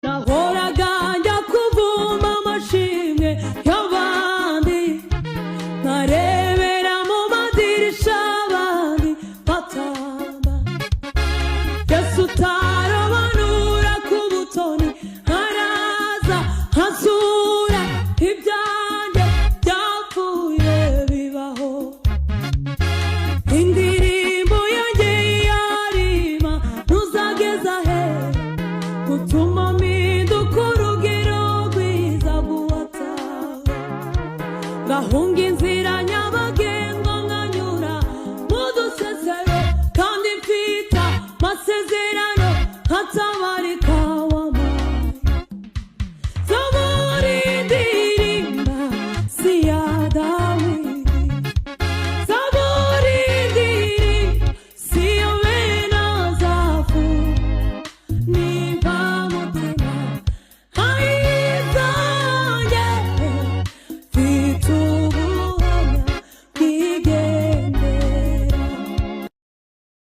nahoraga njya kuvuma amashimwe y'abandi, nkarebera mu madirisha abandi batamba. Yesu utarobanura ku butoni, araza azura ibyanjye byapfuye bibaho. Indirimbo yanjye yarima ntuzageza he, gutuma mpinduka urugero rwiza rw'uwatawe. Ngahunga inzira nyabagendwa nkanyura mu dusesero, kandi mfite amasezerano